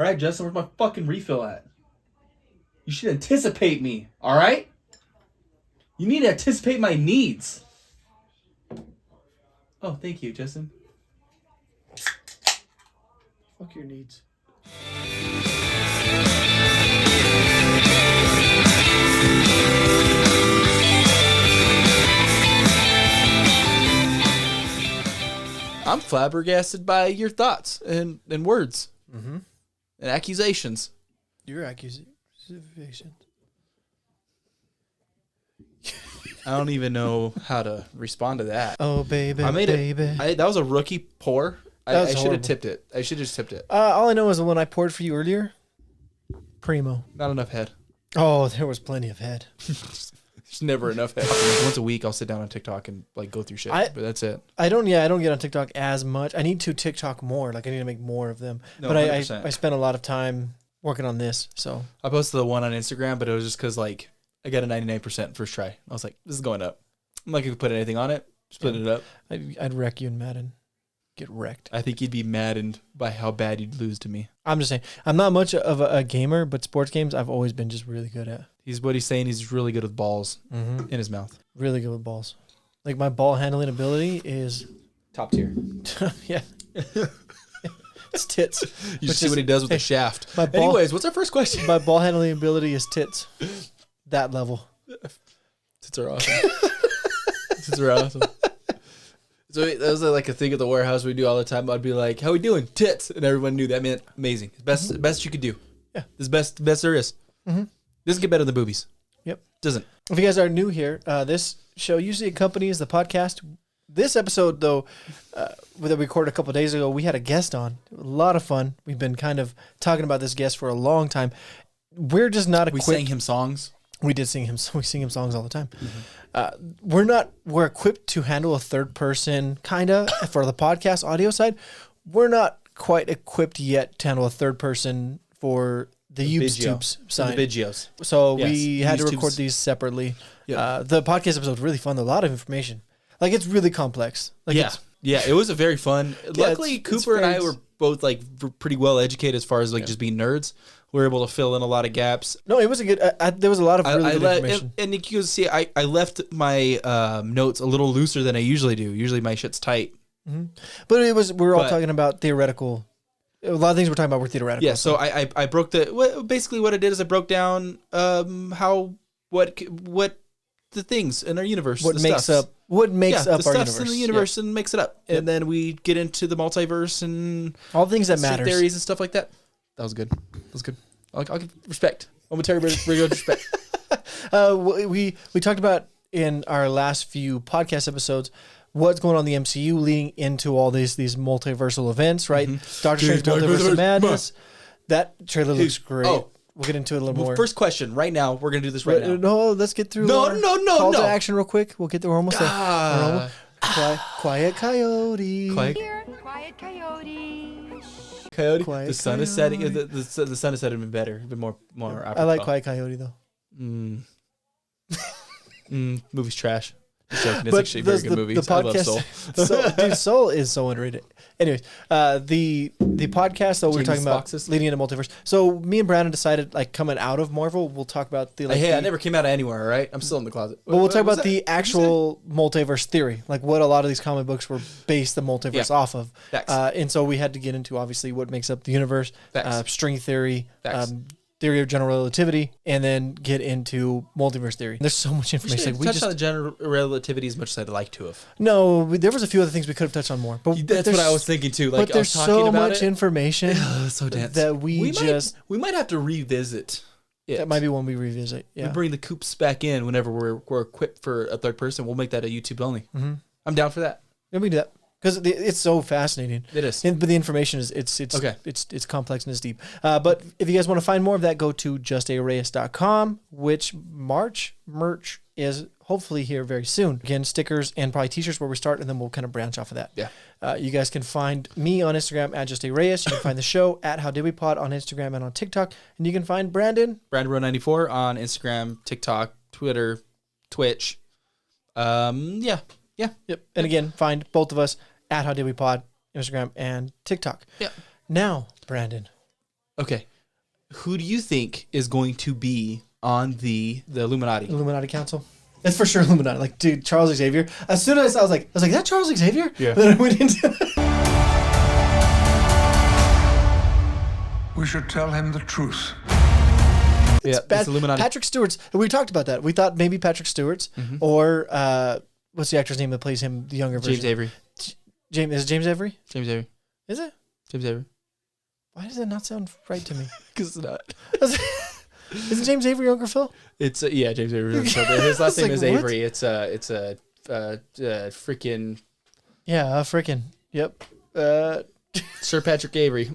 All right, Justin, where's my fucking refill at? You should anticipate me, all right? You need to anticipate my needs. Oh, thank you, Justin. Fuck your needs. I'm flabbergasted by your thoughts and words and accusations. Your accusations. I don't even know how to respond to that. Oh, baby, I made baby. it. That was a rookie pour. I should horrible. have tipped it. I should have just tipped it. All I know is the one I poured for you earlier. Primo. Not enough head. Oh, there was plenty of head. There's never enough head. Once a week, I'll sit down on TikTok and like go through shit. But that's it. I don't get on TikTok as much. I need to TikTok more. Like I need to make more of them. No, but I 100%. spent a lot of time working on this. So I posted the one on Instagram, but it was just because like I got a 99% first try. I was like, this is going up. I'm not gonna put anything on it. Just putting it up. I'd wreck you in Madden. Get wrecked. I think you'd be maddened by how bad you'd lose to me. I'm just saying. I'm not much of a gamer, but sports games I've always been just really good at. He's saying he's really good with balls in his mouth. Really good with balls. Like my ball handling ability is Top tier. yeah. It's tits. You just see what he does with the shaft. Anyways, what's our first question? My ball handling ability is tits. That level. Tits are awesome. Tits are awesome. So that was like a thing at the warehouse we do all the time. I'd be like, "How we doing? Tits," and everyone knew that meant amazing. Best you could do. Yeah, this best there is. Doesn't get better than boobies. Yep, doesn't. If you guys are new here, this show usually accompanies the podcast. This episode, though, that we recorded a couple of days ago, we had a guest on. A lot of fun. We've been kind of talking about this guest for a long time. We're just not equipped. We sang him songs. We did sing him. We sing him songs all the time. We're equipped to handle a third person kinda for the podcast audio side. We're not quite equipped yet to handle a third person for the YouTube's side. The videos. So we had to record these separately. Yep. The podcast episode was really fun. A lot of information. Like it's really complex. Like yeah. It was a very fun. Luckily, Cooper and I were both like pretty well educated as far as like just being nerds. We were able to fill in a lot of gaps. No, it was a good. there was a lot of really good information. And you can see, I left my notes a little looser than I usually do. Usually my shit's tight. Mm-hmm. But we were all talking about theoretical. A lot of things we're talking about were theoretical. Yeah. So I broke basically what I did is I broke down what the things in our universe. What makes up our universe. The stuffs in the universe and makes it up. And then we get into the multiverse and all things that matter. Theories and stuff like that. That was good. I'll give respect. Momentary respect. We talked about in our last few podcast episodes what's going on in the MCU leading into all these multiversal events, right? Doctor Strange Multiverse of Madness. That trailer looks great. Oh. We'll get into it a little more. First question, right now. We're going to do this right now. No, let's get through No. Call to action real quick. We'll get there. We're almost there. Quiet coyote. Quiet coyote. Coyote. The sun is setting. The sun is setting better. A bit more. I like Quiet Coyote though. Movie's trash. It's actually a very good movie. The podcast, I love Soul. Soul is so underrated. Anyways, the podcast though we're talking about leading into multiverse. So me and Brandon decided like coming out of Marvel, we'll talk about the I never came out of anywhere. All right, I'm still in the closet. But we'll talk about the actual multiverse theory, like what a lot of these comic books were based the multiverse off of. And so we had to get into obviously what makes up the universe, string theory, theory of general relativity, and then get into multiverse theory. There's so much information. We touched on the general relativity as much as I'd like to have. No, there was a few other things we could have touched on more. But that's what I was thinking too. Like, but there's so much information so dense that we might have to revisit it. That might be one we revisit. Yeah, we bring the coops back in whenever we're equipped for a third person. We'll make that a YouTube only. I'm down for that. Yeah, we do that. Because it's so fascinating. It is. But the information is it's complex and it's deep. But if you guys want to find more of that, go to justareyes.com, which merch is hopefully here very soon. Again, stickers and probably t-shirts where we start, and then we'll kind of branch off of that. Yeah. You guys can find me on Instagram at justareyes. You can find the show at How Did We Pod on Instagram and on TikTok. And you can find Brandon. BrandonRow94 on Instagram, TikTok, Twitter, Twitch. Yep. And again, find both of us at How Did We Pod, Instagram and TikTok. Yeah. Now, Brandon. Okay. Who do you think is going to be on the Illuminati? Illuminati Council. It's for sure Illuminati. Like, dude, Charles Xavier. As soon as I was like, that Charles Xavier? Yeah. Then I went into. We should tell him the truth. It's Illuminati. Patrick Stewart's. We talked about that. We thought maybe Patrick Stewart's or what's the actor's name that plays him, the younger version? James Avery. Is it James Avery? James Avery. Is it? James Avery. Why does that not sound right to me? Because it's not. Isn't James Avery younger, Phil? It's James Avery. His last name is what? Avery. It's a freaking freaking. Yep. Sir Patrick Avery.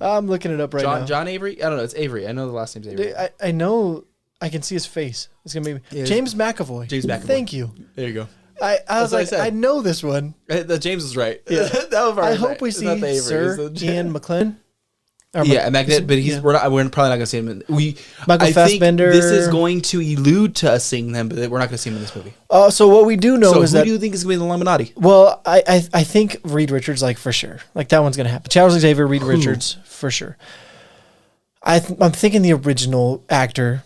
I'm looking it up right now. John Avery? I don't know. It's Avery. I know the last name's Avery. I know. I can see his face. It's gonna be James McAvoy. James McAvoy. Thank you. There you go. I was like, I know this one. The James was right. Yeah. I hope we see Sir Ian McKellen. Magnet, but we're probably not going to see him. Michael Fassbender. Think this is going to elude to us seeing them, but we're not going to see him in this movie. So what we do know is who that. do you think is going to be the Illuminati? Well, I think Reed Richards, like for sure, like that one's going to happen. Charles Xavier, Reed Richards, for sure. I'm thinking the original actor.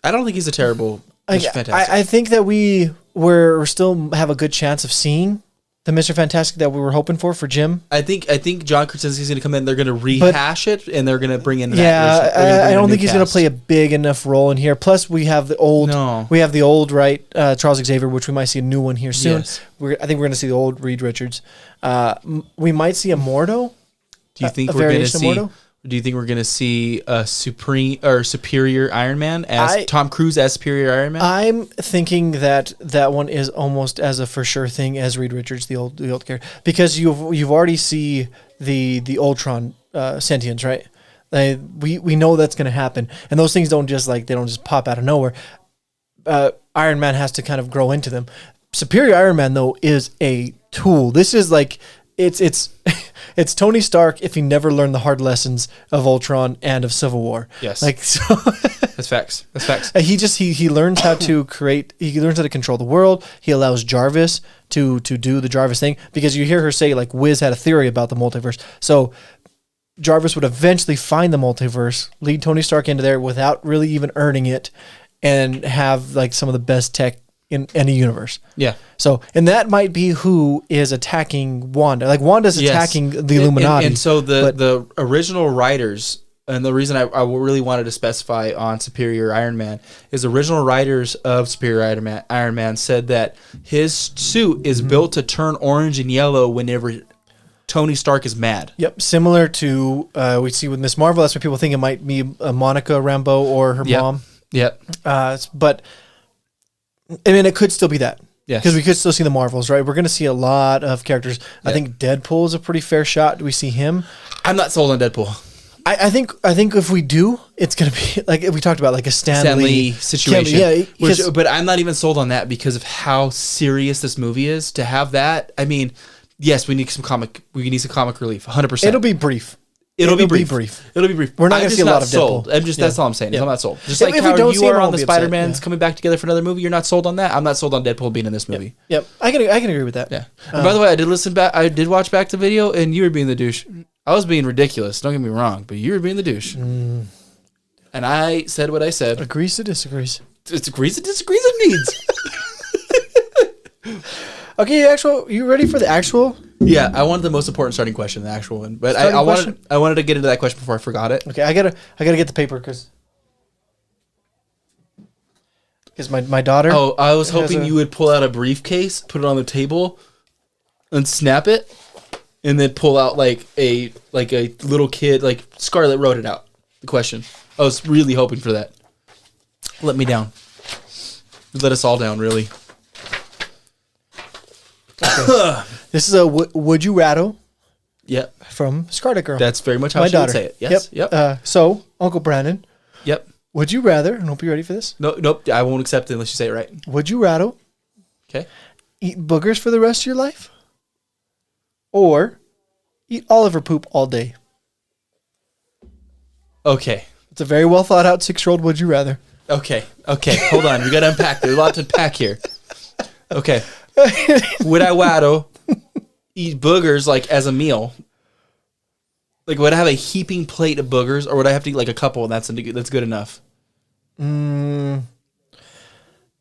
I don't think he's a terrible. Mr. Fantastic. I think that we're still have a good chance of seeing the Mr. Fantastic that we were hoping for Jim. I think John Krasinski's going to come in. They're going to rehash it, and they're going to bring in. I don't think he's going to play a big enough role in here. Plus, we have the old. No. We have the old Charles Xavier, which we might see a new one here soon. Yes. I think we're going to see the old Reed Richards. We might see a Mordo. Do you think we're going to see? Do you think we're going to see a superior Iron Man as Tom Cruise as superior Iron Man? I'm thinking that one is almost as a for sure thing as Reed Richards, the old character, because you've already see the Ultron sentience, right? We know that's going to happen, and those things don't just pop out of nowhere. Iron Man has to kind of grow into them. Superior Iron Man though is a tool. This is like it's it's Tony Stark if he never learned the hard lessons of Ultron and of Civil War. Yes. So That's facts. He learns how to create. He learns how to control the world. He allows Jarvis to do the Jarvis thing, because you hear her say like Wiz had a theory about the multiverse. So Jarvis would eventually find the multiverse, lead Tony Stark into there without really even earning it, and have like some of the best tech in any universe. Yeah. So, and that might be who is attacking Wanda. Like Wanda's attacking the Illuminati. And so the original writers, and the reason I really wanted to specify on Superior Iron Man is the original writers of Superior Iron Man said that his suit is built to turn orange and yellow whenever Tony Stark is mad. Yep, similar to we see with Miss Marvel. That's what people think it might be Monica Rambeau or her mom. Yep. But I mean, it could still be that. Yes. Because we could still see the Marvels, right? We're going to see a lot of characters. Yeah. I think Deadpool is a pretty fair shot. Do we see him? I'm not sold on Deadpool. I think if we do, it's going to be like we talked about, like a Stan Lee situation. But I'm not even sold on that because of how serious this movie is. To have that, I mean, yes, we need some comic relief. 100%. It'll be brief. It'll be brief. We're not going to see a lot of sold. Deadpool. That's all I'm saying. I'm not sold. Just like how you are on the Spider-Man's coming back together for another movie, you're not sold on that. I'm not sold on Deadpool being in this movie. Yep. I can agree with that. Yeah. And by the way, I did watch back the video, and you were being the douche. I was being ridiculous. Don't get me wrong, but you were being the douche. And I said what I said. Agrees to disagrees. It agrees to disagrees. It needs. Okay, you ready for the actual? Yeah, I wanted the most important starting question, the actual one. But I wanted to get into that question before I forgot it. Okay, I gotta get the paper because my daughter. Oh, I was hoping you would pull out a briefcase, put it on the table, and snap it, and then pull out like a little kid, like Scarlett wrote it out. The question. I was really hoping for that. Let me down. Let us all down, really. Okay. This is a would you rattle? Yep. From Scarlet Girl. That's very much how she would say it. Yes. Yep. So, Uncle Brandon. Yep. Would you rather, and hope you're ready for this? Nope. I won't accept it unless you say it right. Would you rattle? Okay. Eat boogers for the rest of your life? Or eat Oliver poop all day? Okay. It's a very well thought out 6-year-old would you rather. Okay. Hold on. We got to unpack. There's a lot to unpack here. Okay. Would I waddle, eat boogers like as a meal, Like, would I have a heaping plate of boogers, or would I have to eat like a couple and that's good enough?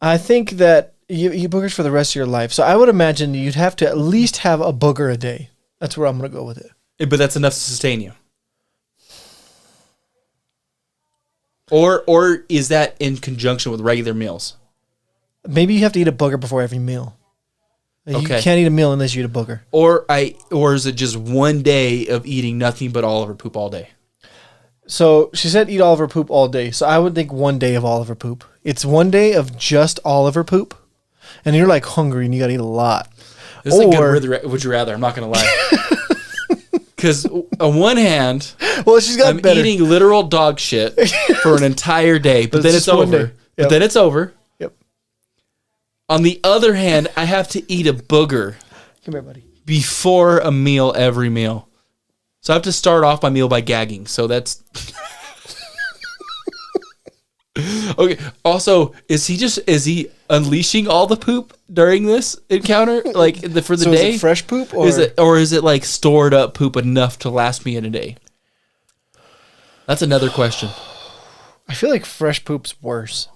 I think that you eat boogers for the rest of your life. So I would imagine you'd have to at least have a booger a day. That's where I'm going to go with it. But that's enough to sustain you. Or is that in conjunction with regular meals? Maybe you have to eat a booger before every meal. You Okay. can't eat a meal unless you eat a booger. Or is it just one day of eating nothing but Oliver poop all day? So she said eat Oliver poop all day. So I would think one day of Oliver poop. It's one day of just Oliver poop. And you're like hungry and you got to eat a lot. This is a good would you rather. I'm not going to lie. Because on one hand, well, she's got I'm better. eating literal dog shit for an entire day, but then it's over. Yep. But then it's over. Yep. On the other hand, I have to eat a booger Come here, buddy. before a meal every meal. So I have to start off my meal by gagging. So that's... Okay. Also, is he unleashing all the poop during this encounter, like for the So day? is it fresh poop, or is it like stored up poop enough to last me in a day? That's another question. I feel like fresh poop's worse.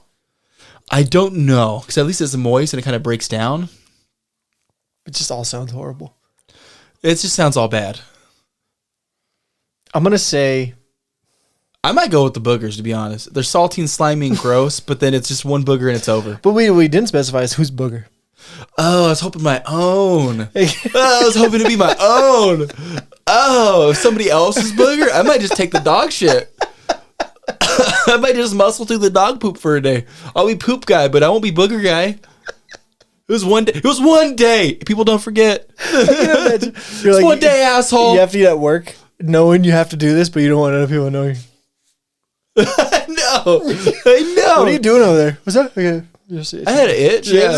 I don't know, because at least it's moist and it kind of breaks down. It just all sounds horrible. It just sounds all bad. I'm gonna say I might go with the boogers, to be honest. They're salty and slimy and gross, but then it's just one booger and it's over. But we didn't specify whose booger. Oh, I was hoping my own. I was hoping to be my own. Oh, if somebody else's booger, I might just take the dog shit. I might just muscle through the dog poop for a day. I'll be poop guy, but I won't be booger guy. It was one day. It was one day. People don't forget. You're like, one day, asshole. You have to eat at work knowing you have to do this, but you don't want other people knowing. I know. What are you doing over there? What's that? Okay. I had an itch. Yeah.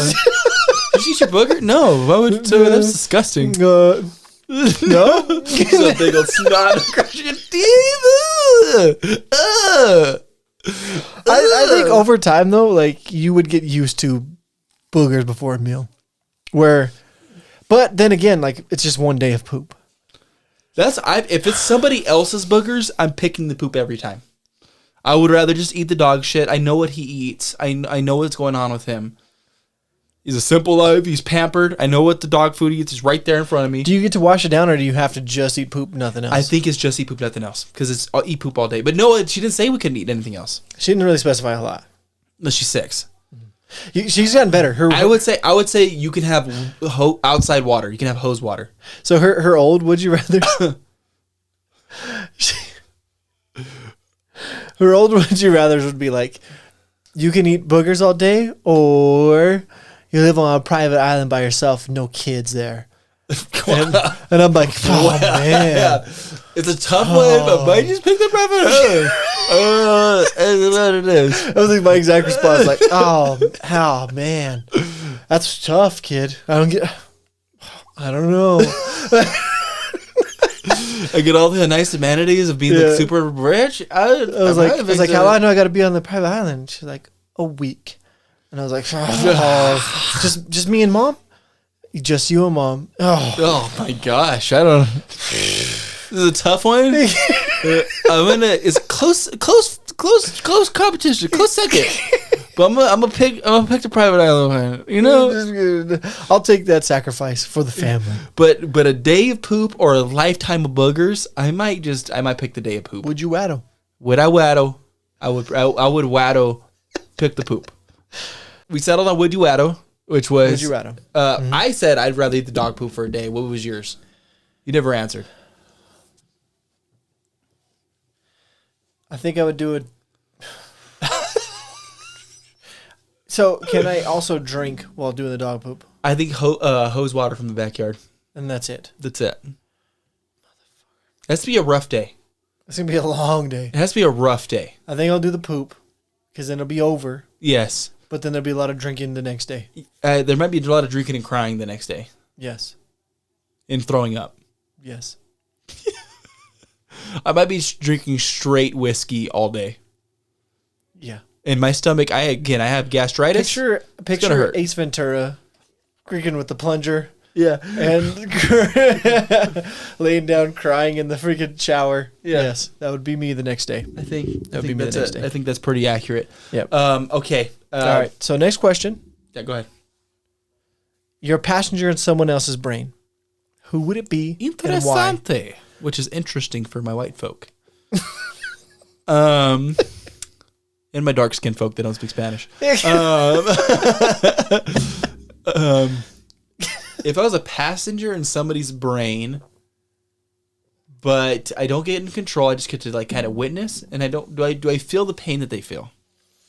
Did you eat your booger? No. Why would that's disgusting. No? It's a big old snot across your teeth. I think over time, though, like, you would get used to boogers before a meal. But then again, like, it's just one day of poop. If it's somebody else's boogers, I'm picking the poop every time. I would rather just eat the dog shit. I know what he eats. I know what's going on with him. He's a simple life. He's pampered. I know what the dog food he eats is right there in front of me. Do you get to wash it down, or do you have to just eat poop, nothing else? I think it's just eat poop, nothing else. Because I'll eat poop all day. But no, she didn't say we couldn't eat anything else. She didn't really specify a lot. No, she's 6. She's gotten better. I would say you can have outside water. You can have hose water. So her old would you rather? Her old would you rather would be like, you can eat boogers all day, or you live on a private island by yourself, no kids there. And I'm like, oh man, yeah. It's a tough one, but I just pick the private island. That's what it is. I was like, my exact response, like, oh man, that's tough, kid. I don't know. I get all the nice amenities of being like super rich. I was like, how long do I got to be on the private island? She's like, a week. And I was like, just me and mom? Just you and mom. Oh my gosh. I don't know. This is a tough one. It's close competition, close second. But I'm gonna pick the private island one. You know, I'll take that sacrifice for the family. But a day of poop or a lifetime of boogers, I might pick the day of poop. Would you waddle? Would I waddle? I would waddle. Pick the poop. We settled on would you waddle, which was would you waddle. I said I'd rather eat the dog poop for a day. What was yours? You never answered. I think I would do it. So, can I also drink while doing the dog poop? I think hose water from the backyard. And that's it. That's it. It has to be a rough day. It's going to be a long day. It has to be a rough day. I think I'll do the poop, because then it'll be over. Yes. But then there'll be a lot of drinking the next day. There might be a lot of drinking and crying the next day. Yes. And throwing up. Yes. I might be drinking straight whiskey all day. Yeah. In my stomach, I have gastritis. Picture hurt. Ace Ventura drinking with the plunger, Yeah, and laying down crying in the freaking shower. Yeah. Yes, that would be me the next day. I think that would be me the next day. I think that's pretty accurate. Yep. Okay. All right. So next question. Yeah, go ahead. You're a passenger in someone else's brain. Who would it be and why? Which is interesting for my white folk. And my dark skinned folk that don't speak Spanish. If I was a passenger in somebody's brain, but I don't get in control, I just get to like kind of witness, and I don't. Do I feel the pain that they feel?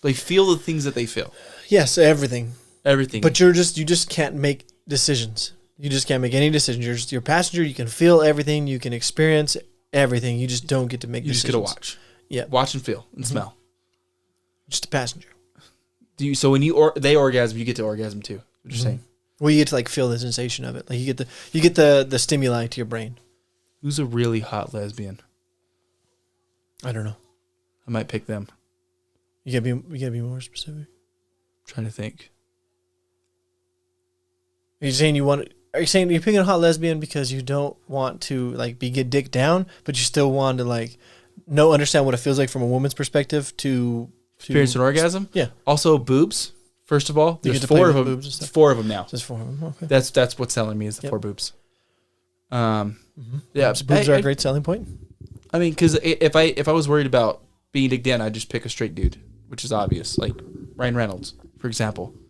Do I feel the things that they feel? Yes, everything. Everything. But you just can't make decisions. You just can't make any decisions. You're a passenger. You can feel everything. You can experience everything. You just don't get to make decisions. You just get to watch. Yeah. Watch and feel and smell. Just a passenger. So when they orgasm, you get to orgasm too. What you're saying? Well, you get to like feel the sensation of it. Like you get the stimuli to your brain. Who's a really hot lesbian? I don't know. I might pick them. You gotta be more specific. I'm trying to think. Are you saying you're picking a hot lesbian because you don't want to like get dick down, but you still want to like understand what it feels like from a woman's perspective to experience an orgasm? Yeah. Also boobs. First of all, there's four of them. There's 4 of them now. There's 4 of them. Okay. That's what's selling me is the 4 boobs. Yeah, boobs are a great selling point. I mean, because if I was worried about being digged in, I'd just pick a straight dude, which is obvious, like Ryan Reynolds, for example. You know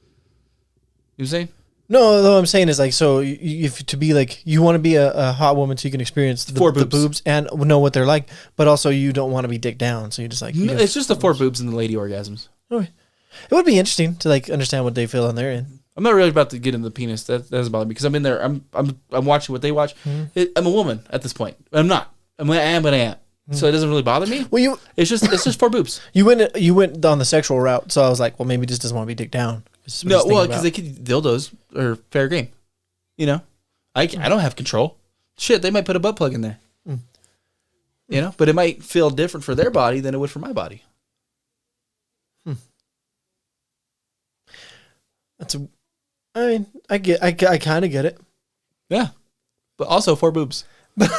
what I'm saying? No, though I'm saying is like, so if to be like, you want to be a hot woman so you can experience the boobs and know what they're like, but also you don't want to be dick down, so you just like it's just the 4 boobs and the lady orgasms. Okay. It would be interesting to like understand what they feel on their end. I'm not really about to get into the penis. That doesn't bother me because I'm in there. I'm watching what they watch. Mm-hmm. I'm a woman at this point. I'm not. I am, but I am. So it doesn't really bother me. Well, it's just 4 boobs. You went on the sexual route, so I was like, well, maybe he just doesn't want to be dick down. No, well, because dildos are fair game. You know, I don't have control. Shit, they might put a butt plug in there. You know, but it might feel different for their body than it would for my body. I kind of get it. Yeah, but also 4 boobs. 4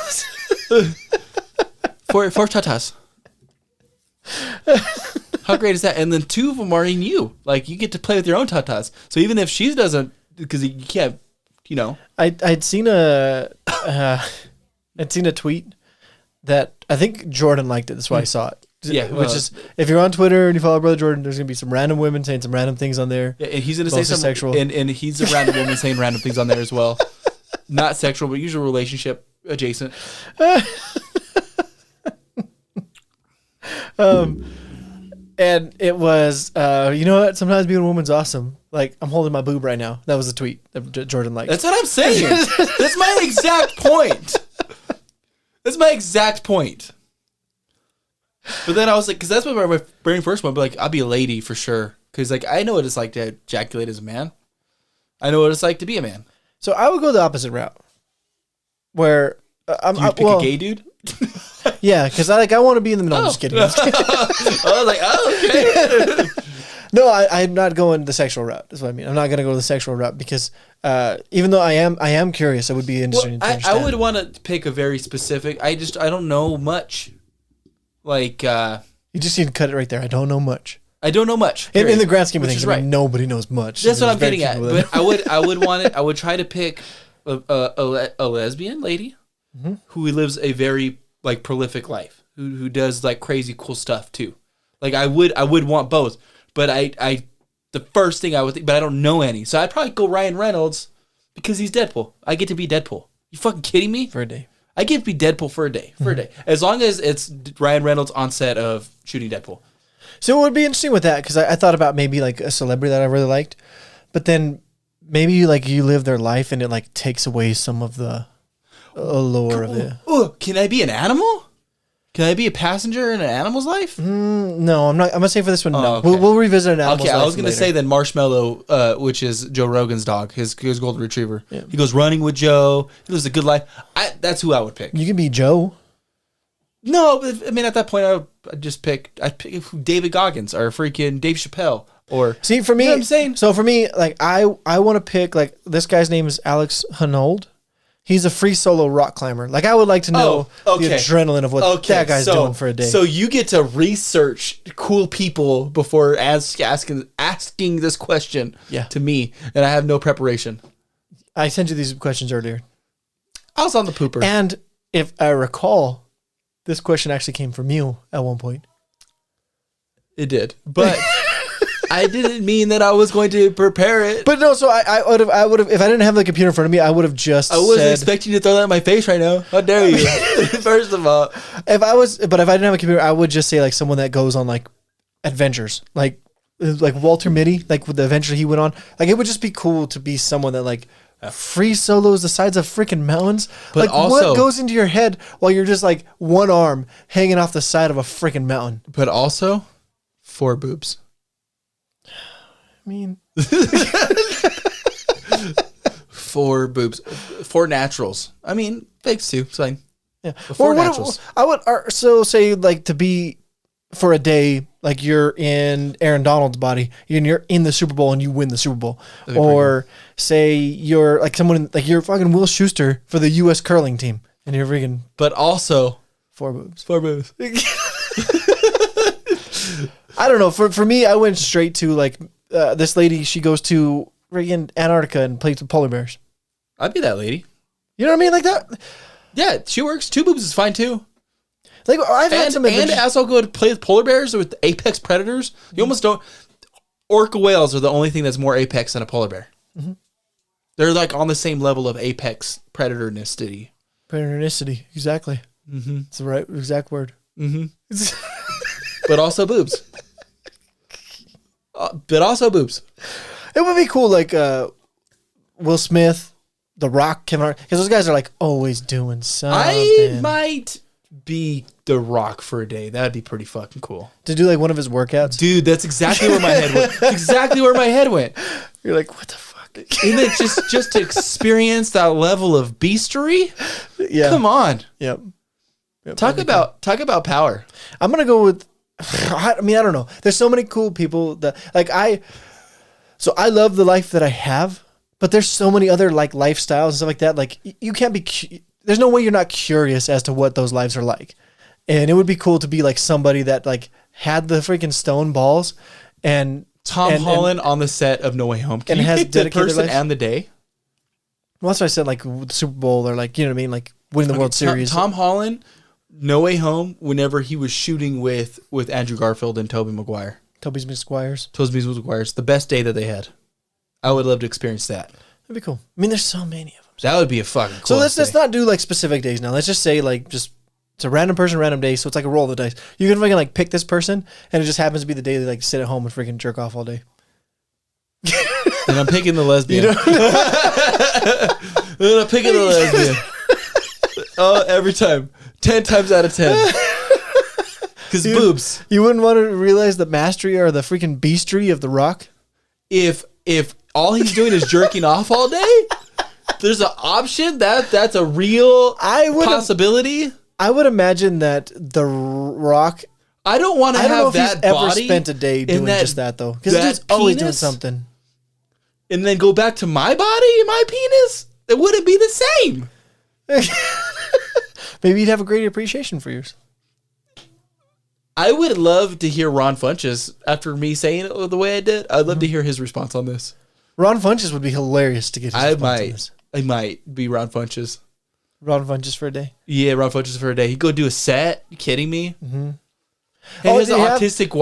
tatas. How great is that? And then 2 of them are in you. Like you get to play with your own tatas. So even if she doesn't, because you can't, you know. I'd seen a tweet that I think Jordan liked it. That's why I saw it. Yeah, which is if you're on Twitter and you follow Brother Jordan, there's gonna be some random women saying some random things on there. Yeah, and he's gonna say some sexual, and he's a random woman saying random things on there as well. Not sexual, but usually relationship adjacent. And it was, you know what? Sometimes being a woman's awesome. Like I'm holding my boob right now. That was a tweet that Jordan liked. That's what I'm saying. That's my exact point. That's my exact point. But then I was like, because that's what my brain first went. But like, I'll be a lady for sure. Because like, I know what it's like to ejaculate as a man. I know what it's like to be a man. So I would go the opposite route, where you pick a gay dude. Yeah, because I want to be in the middle. I'm just kidding. I was like, oh, okay. No, I'm not going the sexual route. That's what I mean. I'm not going to go the sexual route because even though I am curious, it would be interesting to understand. I would want to pick a very specific. I don't know much. Like you just need to cut it right there. I don't know much. I don't know much. In the grand scheme of things, right. Nobody knows much. That's what I'm getting at. But I would want it. I would try to pick a lesbian lady who lives a very like prolific life, who does like crazy cool stuff too. Like I would want both. But the first thing I would think, but I don't know any. So I'd probably go Ryan Reynolds because he's Deadpool. I get to be Deadpool. You fucking kidding me? For a day. I get to be Deadpool for a day. As long as it's Ryan Reynolds on set of shooting Deadpool. So it would be interesting with that because I thought about maybe like a celebrity that I really liked, but then maybe like you live their life and it like takes away some of the allure of it. Oh, can I be an animal? Can I be a passenger in an animal's life? No, I'm not. I'm gonna say for this one, no. Okay. We'll revisit an animal's life. Okay, I was gonna say then Marshmallow, which is Joe Rogan's dog, his golden retriever. Yeah. He goes running with Joe. He lives a good life. That's who I would pick. You can be Joe. No, I mean at that point I'd pick David Goggins or freaking Dave Chappelle Or see, for me, you know what I'm saying? So for me, like I want to pick like this guy's name is Alex Hanold. He's a free solo rock climber. Like I would like to know the adrenaline of what that guy's doing for a day. So you get to research cool people before asking this question to me, and I have no preparation. I sent you these questions earlier. I was on the pooper. And if I recall, this question actually came from you at one point. It did, but I didn't mean that I was going to prepare it. But no, so I would have if I didn't have the computer in front of me, I would have just. I wasn't expecting you to throw that in my face right now. How dare you? First of all, if I didn't have a computer, I would just say like someone that goes on like adventures, like Walter Mitty, like with the adventure he went on. Like it would just be cool to be someone that like free solos the sides of freaking mountains. But like also, what goes into your head while you're just like one arm hanging off the side of a freaking mountain? But also, 4 boobs. I mean, 4 boobs, 4 naturals. I mean, fakes too. It's fine. Yeah, 4 naturals. I would so say like to be for a day, like you're in Aaron Donald's body, and you're in the Super Bowl and you win the Super Bowl, or say you're like someone like you're fucking Will Schuster for the U.S. curling team, and you're freaking. But also 4 boobs. 4 boobs. I don't know. For me, I went straight to like this lady. She goes to friggin' Antarctica and plays with polar bears. I'd be that lady. You know what I mean? Like that. Yeah, she works. 2 boobs is fine too. Like I've had some and as I'll go to play with polar bears or with apex predators. You almost don't. Orca whales are the only thing that's more apex than a polar bear. Mm-hmm. They're like on the same level of apex predatornicity. Predatornicity, exactly. Mm-hmm. It's the right exact word. Mm-hmm. But also boobs. But also boobs. It would be cool, like Will Smith, The Rock, Kevin Hart, because those guys are like always doing something. I might be The Rock for a day. That'd be pretty fucking cool. To do like one of his workouts, dude. That's exactly where my head went. Exactly where my head went. You're like, what the fuck? And then just to experience that level of beastery. Yeah. Come on. Yep. Talk about power. I'm gonna go with. I mean, I don't know. There's so many cool people that like I love the life that I have, but there's so many other like lifestyles and stuff like that. Like you can't be. There's no way you're not curious as to what those lives are like, and it would be cool to be like somebody that like had the freaking stone balls, and Tom Holland on the set of No Way Home. Can you pick the person and the day? Well, that's why I said like the Super Bowl or like you know what I mean, like winning the World Series. Tom Holland. No Way Home, whenever he was shooting with Andrew Garfield and Tobey Maguire. Tobey Maguire's. The best day that they had. I would love to experience that. That'd be cool. I mean, there's so many of them. That would be a fucking cool. So let's not do like specific days now. Let's just say like just it's a random person, random day. So it's like a roll of the dice. You can freaking like pick this person, and it just happens to be the day they like sit at home and freaking jerk off all day. And I'm picking the lesbian. And I'm picking the lesbian. Oh, every time. 10 times out of 10. Because boobs. You wouldn't want to realize the mastery or the freaking beastry of The Rock? If all he's doing is jerking off all day, there's an option that's a real possibility. I would imagine that The Rock. I don't want to have that body. Ever spent a day doing just that though, because he's always doing something. And then go back to my body, my penis. It wouldn't be the same. Maybe you'd have a greater appreciation for yours. I would love to hear Ron Funches after me saying it the way I did. I'd love to hear his response on this. Ron Funches would be hilarious to get his response on this. I might be Ron Funches. Ron Funches for a day? Yeah, Ron Funches for a day. He'd go do a set. You kidding me? Mm-hmm. And his autistic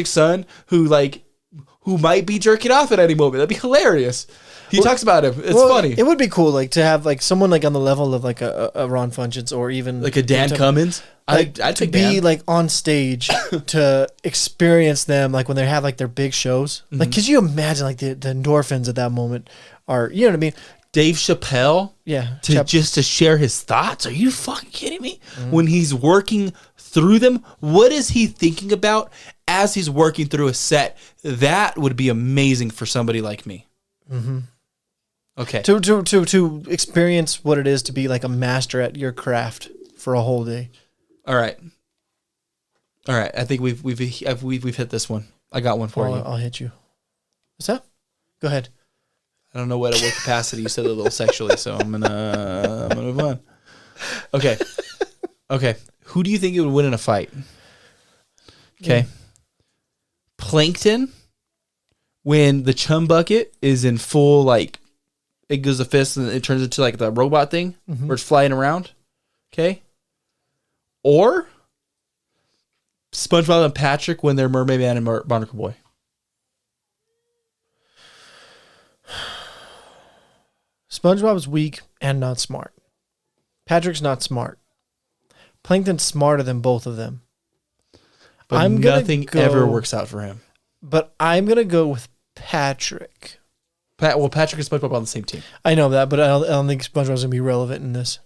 son who might be jerking off at any moment. That'd be hilarious. He talks about him. It's funny. It would be cool, like to have like someone like on the level of like a Ron Funches or even like a Dan Cummins. I'd to be Dan. Like on stage to experience them like when they have like their big shows. Mm-hmm. Like, could you imagine like the endorphins at that moment are you know what I mean? Dave Chappelle, just to share his thoughts. Are you fucking kidding me? Mm-hmm. When he's working through them, what is he thinking about as he's working through a set? That would be amazing for somebody like me. Mm-hmm. Okay. To experience what it is to be like a master at your craft for a whole day. All right. I think we've hit this one. I got one for you. I'll hit you. What's that? Go ahead. I don't know what capacity you said it a little sexually, so I'm gonna move on. Okay. Who do you think would win in a fight? Okay. Plankton, when the chum bucket is in full, like, it goes a fist and it turns into like the robot thing where it's flying around. Okay. Or SpongeBob and Patrick when they're Mermaid Man and Barnacle Boy. SpongeBob's weak and not smart. Patrick's not smart. Plankton's smarter than both of them. But nothing ever works out for him. But I'm going to go with Patrick. Patrick and SpongeBob on the same team. I know that, but I don't think SpongeBob's going to be relevant in this.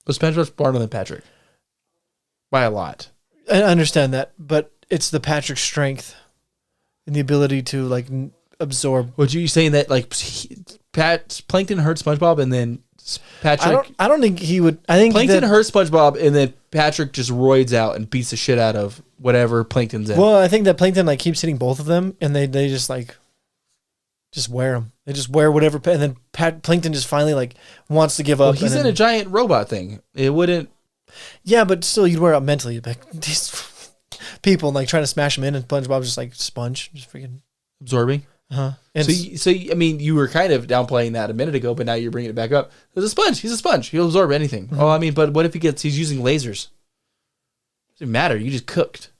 But SpongeBob's smarter than Patrick. By a lot. I understand that, but it's the Patrick strength and the ability to, like, absorb. Would you saying that, like, Plankton hurt SpongeBob and then Patrick... I don't think he would... I think Plankton hurt SpongeBob and then Patrick just roids out and beats the shit out of whatever Plankton's in. Well, I think that Plankton, like, keeps hitting both of them, and they just, like, just wear them. They just wear whatever... And then Plankton just finally, like, wants to give up. Well, he's in a giant robot thing. It wouldn't... Yeah, but still, you'd wear out mentally. Like, these people, like, trying to smash him in, and SpongeBob's just, like, sponge. Just freaking... Absorbing. Uh-huh. So, I mean, you were kind of downplaying that a minute ago, but now you're bringing it back up. There's a sponge. He's a sponge. He'll absorb anything. Oh, I mean, but what if he's using lasers? Doesn't matter. You just cooked.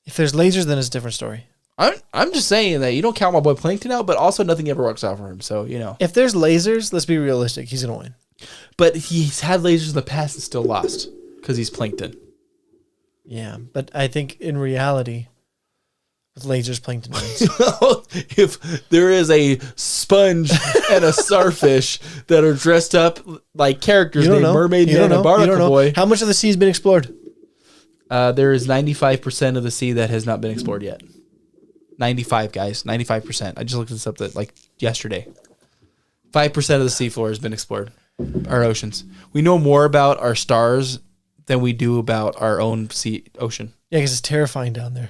If there's lasers, then it's a different story. I'm just saying that you don't count my boy Plankton out, but also nothing ever works out for him. So, you know. If there's lasers, let's be realistic. He's going to win. But he's had lasers in the past and still lost because he's Plankton. Yeah, but I think in reality... With lasers, Plankton wins. If there is a sponge and a starfish that are dressed up like characters named Mermaid Man and Barnacle Boy. How much of the sea has been explored? There is 95% of the sea that has not been explored yet. 95, guys. 95%. I just looked this up like yesterday. 5% of the seafloor has been explored. Our oceans. We know more about our stars than we do about our own ocean. Yeah, because it's terrifying down there.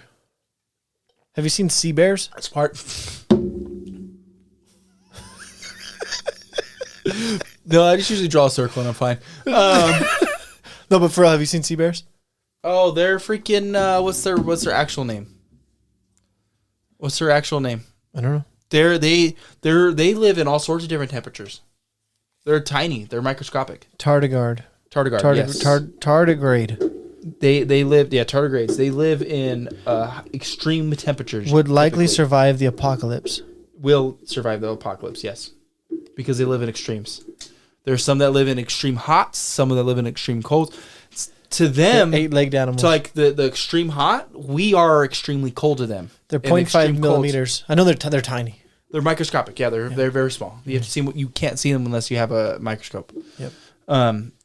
Have you seen sea bears? That's part. No, I just usually draw a circle and I'm fine. No, but for real, have you seen sea bears? Oh, they're freaking. What's their actual name? What's their actual name? I don't know. They live in all sorts of different temperatures. They're tiny. They're microscopic. Tardigrade. Yes. Tardigrade. They live, tardigrades. They live in extreme temperatures. Would likely survive the apocalypse. Will survive the apocalypse, yes. Because they live in extremes. There are some that live in extreme hots, some that live in extreme colds. To them, they're 8-legged animals. To like the extreme hot, we are extremely cold to them. They're 0.5 millimeters. I know they're tiny. They're microscopic. Yeah, they're very small. You have to see you can't see them unless you have a microscope. Yep.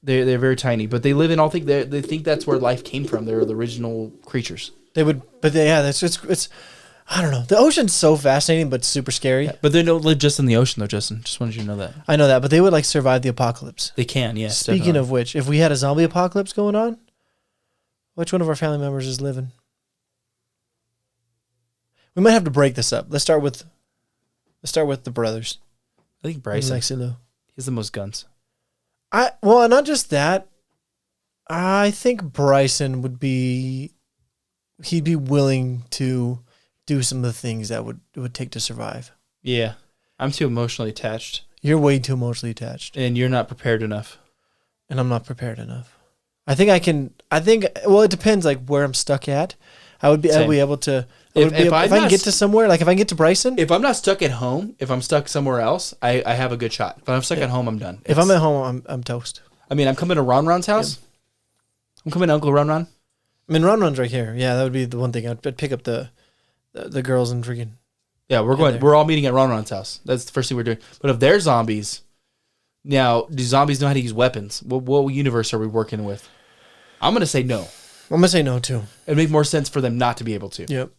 They're very tiny, but they live in all things. They think that's where life came from. They're the original creatures. It's I don't know. The ocean's so fascinating, but super scary. Yeah, but they don't live just in the ocean, though, Justin. Just wanted you to know that. I know that, but they would like survive the apocalypse. They can, yes. Speaking definitely. of which, if we had a zombie apocalypse going on, which one of our family members is living? We might have to break this up. Let's start with the brothers. I think Bryson. Lexi Lou. He has the most guns. Not just that. I think Bryson would be. He'd be willing to do some of the things that it would take to survive. Yeah, I'm too emotionally attached. You're way too emotionally attached, and you're not prepared enough. And I'm not prepared enough. I think I can. Well, it depends. Like where I'm stuck at. I'd be able to. If I can get to somewhere, like if I can get to Bryson. If I'm not stuck at home, if I'm stuck somewhere else, I have a good shot. If I'm stuck at home, I'm done. If I'm at home, I'm toast. I mean, I'm coming to Ron Ron's house. Yeah. I'm coming to Uncle Ron Ron. I mean, Ron Ron's right here. Yeah, that would be the one thing. I'd pick up the girls and freaking. Yeah, we're all meeting at Ron Ron's house. That's the first thing we're doing. But if they're zombies, now do zombies know how to use weapons? What universe are we working with? I'm gonna say no. I'm gonna say no too. It'd make more sense for them not to be able to. Yep.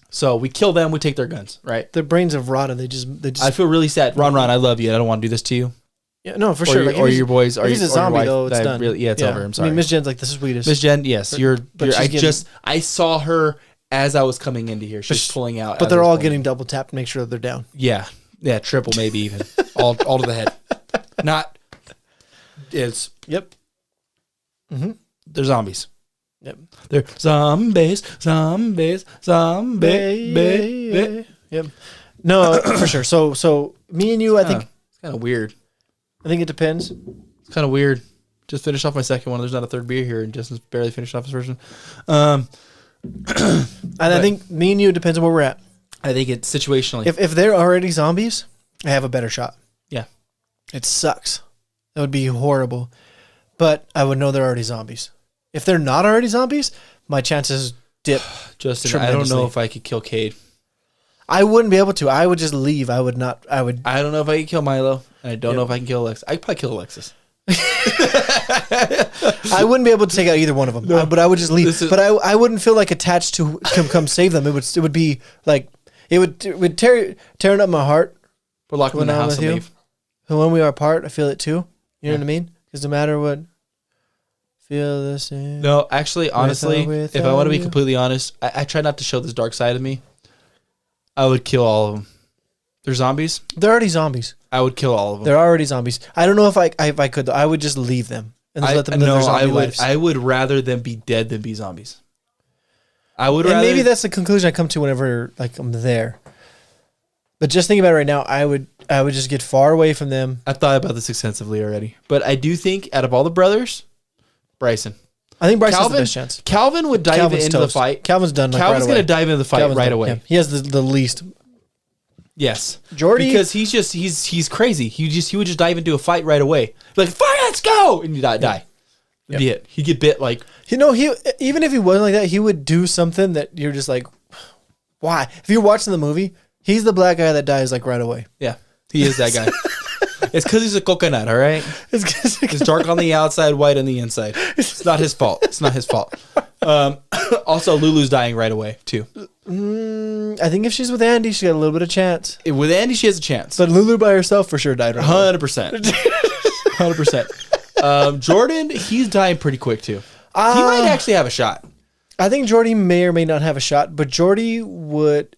So we kill them, we take their guns, right? Their brains have rotted. They just. I feel really sad. Ron, I love you. I don't want to do this to you. Yeah, no, for sure. Or your boys. If he's a zombie, though, it's done. Really, it's over. I'm sorry. I mean, Miss Jen's like the sweetest. Miss Jen, yes. I saw her as I was coming into here. She's pulling out. But they're all getting double tapped to make sure that they're down. Yeah. Yeah, triple maybe even. all to the head. Not. It's. Yep. Mm-hmm. They're zombies. Yep. They're zombies. Yep. No, for sure. So me and you, I think it's kind of weird. I think it depends. It's kind of weird. Just finished off my second one. There's not a third beer here, and Justin's barely finished off his first one. I think me and you, it depends on where we're at. I think it's situationally. If they're already zombies, I have a better shot. Yeah. It sucks. That would be horrible. But I would know they're already zombies. If they're not already zombies, my chances dip. Justin, I don't know if I could kill Cade. I wouldn't be able to. I would just leave. I would not. I don't know if I can kill Milo. And I don't know if I can kill Alexis. I could probably kill Alexis. I wouldn't be able to take out either one of them. No. But I would just leave. But I wouldn't feel like attached to come save them. It would be like it would tearing up my heart. But lock them in the house and leave. And when we are apart, I feel it too. You know what I mean? Because no matter what, feel the same. No, actually, honestly, if I want to be completely honest, I try not to show this dark side of me. I would kill all of them. They're zombies. They're already zombies. I would kill all of them. They're already zombies. I don't know if I could though. I would just leave them and just let them live their zombie lives. I would rather them be dead than be zombies. I would. And maybe that's the conclusion I come to whenever like I'm there. But just thinking about it right now, I would just get far away from them. I've thought about this extensively already, but I do think out of all the brothers, Bryson. I think Bryson has the best chance. Calvin would dive into the fight. Calvin's done. Calvin's going to dive into the fight right away. Yeah. He has the least. Yes, Jordy, because he's crazy. He would just dive into a fight right away. Like, fire, let's go, and you die. That'd be it. He'd get bit like. He even if he wasn't like that, he would do something that you're just like, why? If you're watching the movie, he's the black guy that dies like right away. Yeah, he is that guy. It's because he's a coconut, all right? It's dark on the outside, white on the inside. It's not his fault. It's not his fault. Also, Lulu's dying right away, too. I think if she's with Andy, she got a little bit of chance. With Andy, she has a chance. But Lulu by herself for sure died right away. 100%. 100%. Jordan, he's dying pretty quick, too. He might actually have a shot. I think Jordy may or may not have a shot, but Jordy would...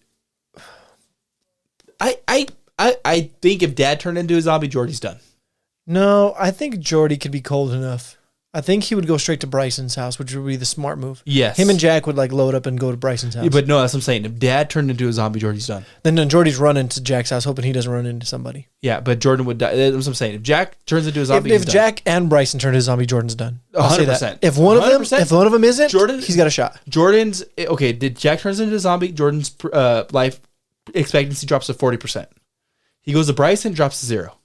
I think if Dad turned into a zombie, Jordy's done. No, I think Jordy could be cold enough. I think he would go straight to Bryson's house, which would be the smart move. Yes. Him and Jack would like load up and go to Bryson's house. Yeah, but no, that's what I'm saying. If Dad turned into a zombie, Jordy's done. Then Jordy's running to Jack's house, hoping he doesn't run into somebody. Yeah, but Jordan would die. That's what I'm saying. If Jack turns into a zombie, if Jack and Bryson turn into a zombie, Jordan's done. 100%. If one of them isn't, Jordan, he's got a shot. Jordan's okay. Did Jack turns into a zombie? Jordan's life expectancy drops to 40%. He goes to Bryson, drops to 0.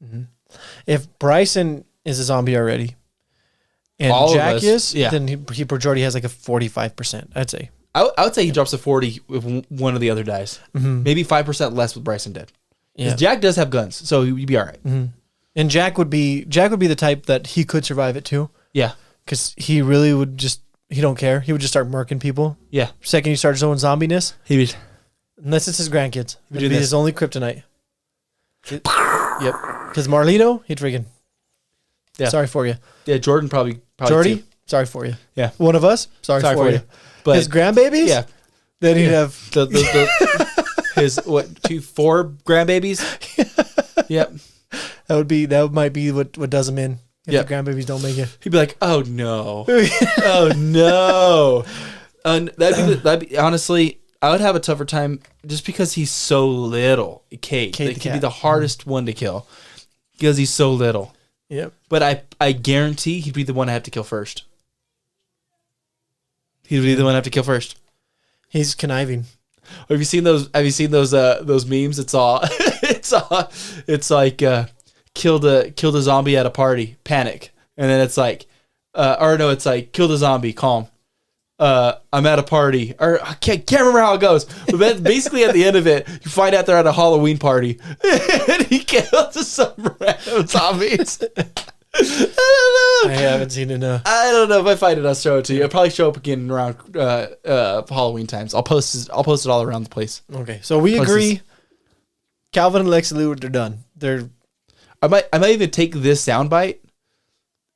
Mm-hmm. If Bryson is a zombie already, and all Jack is, then Jordy has like a 45%, I'd say. I would say he drops to 40 if one of the other dies. Mm-hmm. Maybe 5% less with Bryson dead. Yeah. Jack does have guns, so he'd be all right. Mm-hmm. And Jack would be the type that he could survive it too. Yeah. Because he really would he don't care. He would just start murking people. Yeah. Second he starts his own zombiness. He would. Unless it's his grandkids. It'd be his only kryptonite. Yep. Because Marlito, he'd freaking... Yeah. Sorry for you. Yeah, Jordan probably Jordy, too. Sorry for you. Yeah. One of us, sorry for you. But his grandbabies? Yeah. Then he'd have... his, 4 grandbabies? Yep. That might be what does him in. If the grandbabies don't make it. He'd be like, oh no. Oh no. And that'd be honestly... I would have a tougher time just because he's so little. Cade could be the hardest one to kill because he's so little. Yep. But I guarantee he'd be the one I have to kill first. He'd be the one I have to kill first. He's conniving. Have you seen those memes? It's like killed a zombie at a party, panic, and then it's like, it's like killed a zombie, calm. I'm at a party, or I can't remember how it goes, but basically at the end of it, you find out they're at a Halloween party, and he kills some random zombies. I don't know. I haven't seen enough. I don't know if I find it. I'll show it to you. It'll probably show up again around Halloween times. I'll post it all around the place. Okay, so we agree. Calvin and Lexi Lou, they're done. I might even take this soundbite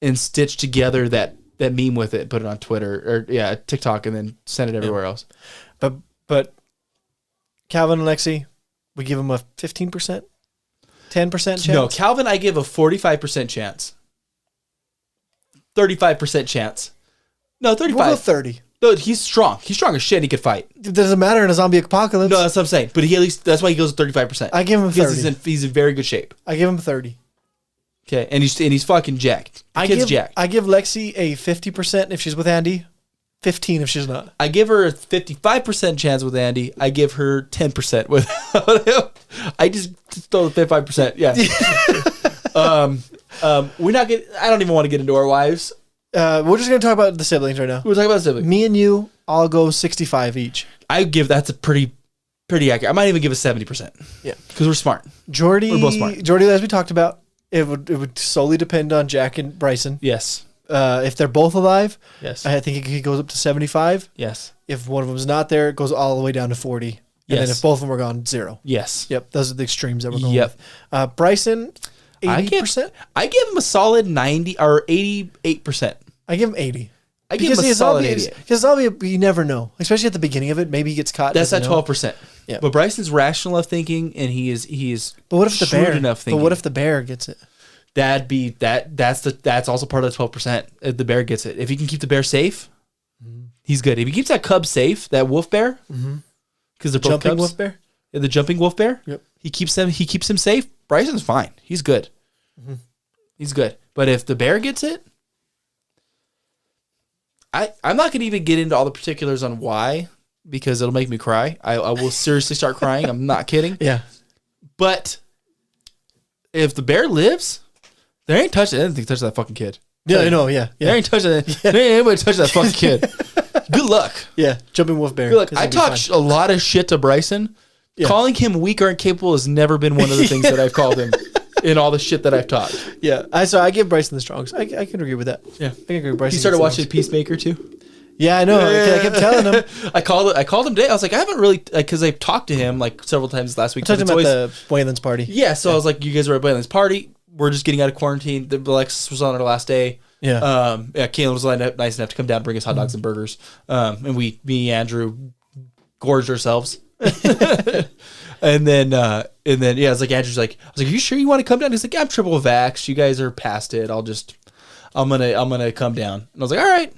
and stitch together that that meme with it, put it on Twitter or TikTok, and then send it everywhere else. But Calvin and Lexi, we give them a 15%, 10% chance. No, Calvin, I give a 45% chance. 35% chance. No, 35. We'll go 30. No, he's strong. He's strong as shit. And he could fight. It doesn't matter in a zombie apocalypse. No, that's what I'm saying. But he at least that's why he goes 35%. I give him 30. He's in very good shape. I give him 30. Okay, and he's fucking jacked. The kid's jacked. I give Lexi a 50% if she's with Andy, 15 if she's not. I give her a 55% chance with Andy. I give her 10% without him. I just throw the 55%. Yeah. We're not getting. I don't even want to get into our wives. We're just gonna talk about the siblings right now. We're talking about siblings. Me and you, I'll go 65 each. That's a pretty accurate. I might even give a 70%. Yeah, because we're smart. Jordy, we're both smart. Jordy, as we talked about, it would solely depend on Jack and Bryson. Yes. If they're both alive, yes, I think he goes up to 75. Yes. If one of them's not there, it goes all the way down to 40. And then if both of them are gone, 0. Yes. Yep. Those are the extremes that we're going with. Bryson, 80%. I give him a solid 90 or 88%. I give him 80. I give him a solid 88. Because zombie, you never know, especially at the beginning of it. Maybe he gets caught. That's at 12%. Yeah. But Bryson's rational enough thinking, and he is. But what if the bear? Enough thinking. But what if the bear gets it? That's also part of the 12%. If the bear gets it, if he can keep the bear safe, he's good. If he keeps that cub safe, that wolf bear, because they're both jumping cubs, wolf bear. Yeah, the jumping wolf bear. Yep. He keeps him safe. Bryson's fine. He's good. He's good. But if the bear gets it, I'm not going to even get into all the particulars on why, because it'll make me cry. I will seriously start crying. I'm not kidding. Yeah. But if the bear lives, there ain't touching anything. Touch that fucking kid. Yeah, I know. Yeah. There ain't touching it. There ain't anybody touching that fucking kid. Good luck. Yeah. Jumping wolf bear. Good luck. I talked a lot of shit to Bryson. Yeah. Calling him weak or incapable has never been one of the things that I've called him in all the shit that I've talked. Yeah. I give Bryson the strongs. I can agree with that. Yeah. I can agree with Bryson. He started watching Peacemaker too. Yeah, I know. I kept telling him. I called him today. I was like, I haven't really, because I talked to him like several times last week. I talked to him at the Wayland's party. Yeah, so I was like, you guys were at Wayland's party. We're just getting out of quarantine. The Alexis was on her last day. Yeah. Kayla was nice enough to come down and bring us hot dogs and burgers. And me and Andrew gorged ourselves. And then yeah, I was like, Andrew's like, I was like, are you sure you want to come down? He's like, yeah, I'm triple vaxxed. You guys are past it. I'm gonna come down. And I was like, all right.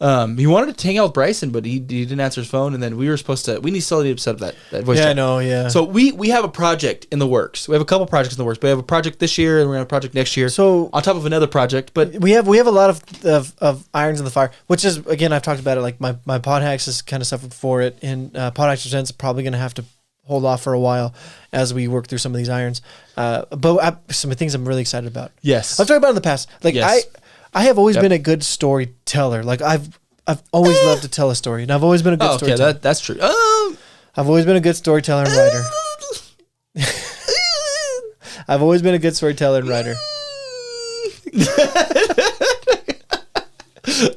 He wanted to hang out with Bryson, but he didn't answer his phone. And then we still need to set up that voice chat. Yeah, I know, yeah. So we have a project in the works. We have a couple projects in the works, but we have a project this year and we're gonna have a project next year. So on top of another project, but we have a lot of irons in the fire, which is, again, I've talked about it. Like my pod hacks has kind of suffered for it, and pod hacks presents probably gonna have to hold off for a while as we work through some of these irons. But some things I'm really excited about. Yes, I've talked about it in the past. Like yes. I have always been a good storyteller. Like I've always loved to tell a story, and I've always been a good storyteller. Okay, that's true. I've always been a good storyteller and writer. I've always been a good storyteller and writer.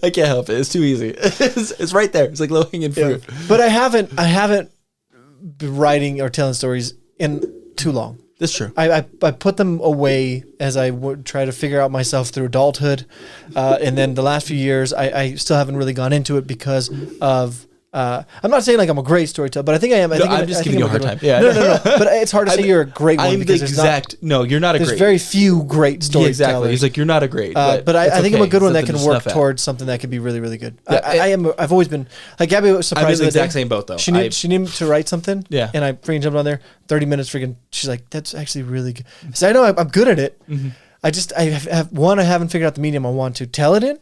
I can't help it. It's too easy. It's right there. It's like low hanging fruit. Yeah. But I haven't been writing or telling stories in too long. That's true. I put them away as I would try to figure out myself through adulthood. And then the last few years, I still haven't really gone into it because of... I'm not saying like I'm a great storyteller, but I think I am. I'm just giving you a hard time. Yeah. No. But it's hard to say you're a great one. I'm the exact... No, you're not a great... There's very few great storytellers. Exactly. He's like, you're not a great... But I think I'm a good one that can work towards something that could be really, really good. Yeah, I've always been... Like Gabby was surprised. I'm in the exact same boat though. She needed to write something. Yeah. And I freaking jumped on there. 30 minutes freaking... She's like, that's actually really good. So I know I'm good at it. Mm-hmm. I haven't figured out the medium I want to tell it in.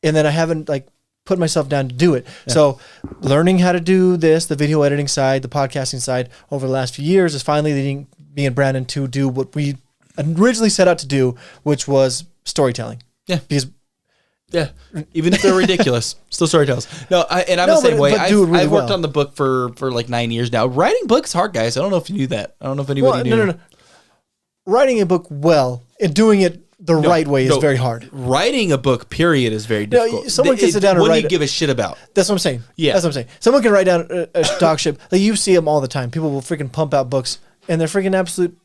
And then I haven't like put myself down to do it. Yeah. So learning how to do this, the video editing side, the podcasting side over the last few years is finally leading me and Branden to do what we originally set out to do, which was storytelling. Yeah. Because even if they're ridiculous, still storytellers. No, I'm the same way. I've worked on the book for like 9 years now. Writing books is hard, guys. I don't know if you knew that. I don't know if anybody knew. No. Writing a book well and doing it the right way is very hard. Writing a book, period, is very difficult. Someone can sit down and write. What do you give a shit about? That's what I'm saying. Yeah. That's what I'm saying. Someone can write down a dog ship. Like you see them all the time. People will freaking pump out books and they're freaking absolute